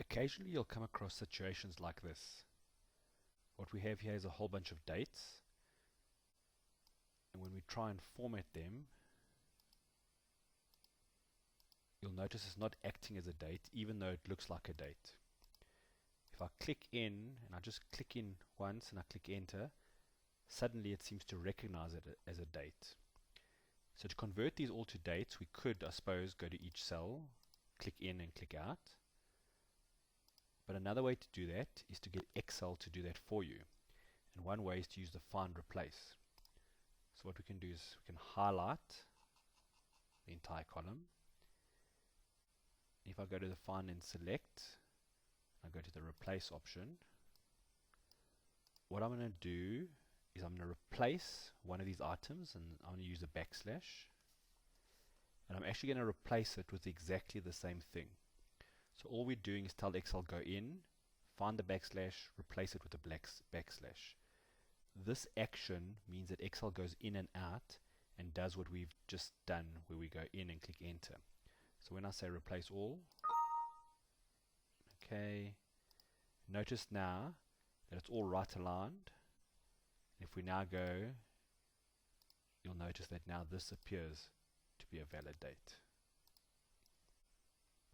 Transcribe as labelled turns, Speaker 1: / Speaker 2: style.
Speaker 1: Occasionally you'll come across situations like this. What we have here is a whole bunch of dates, and when we try and format them, you'll notice it's not acting as a date even though it looks like a date. If I click in, and I just click in once and I click enter, suddenly it seems to recognize it as a date. So to convert these all to dates, we could, I suppose, go to each cell, click in and click out. But another way to do that is to get Excel to do that for you. And one way is to use the find replace. So what we can do is we can highlight the entire column. If I go to the find and select, I go to the replace option. What I'm going to do is I'm going to replace one of these items, and I'm going to use a backslash. And I'm actually going to replace it with exactly the same thing. So all we're doing is tell Excel go in, find the backslash, replace it with a backslash. This action means that Excel goes in and out and does what we've just done, where we go in and click enter. So when I say replace all, okay, notice now that it's all right aligned. If we now go, you'll notice that now this appears to be a valid date.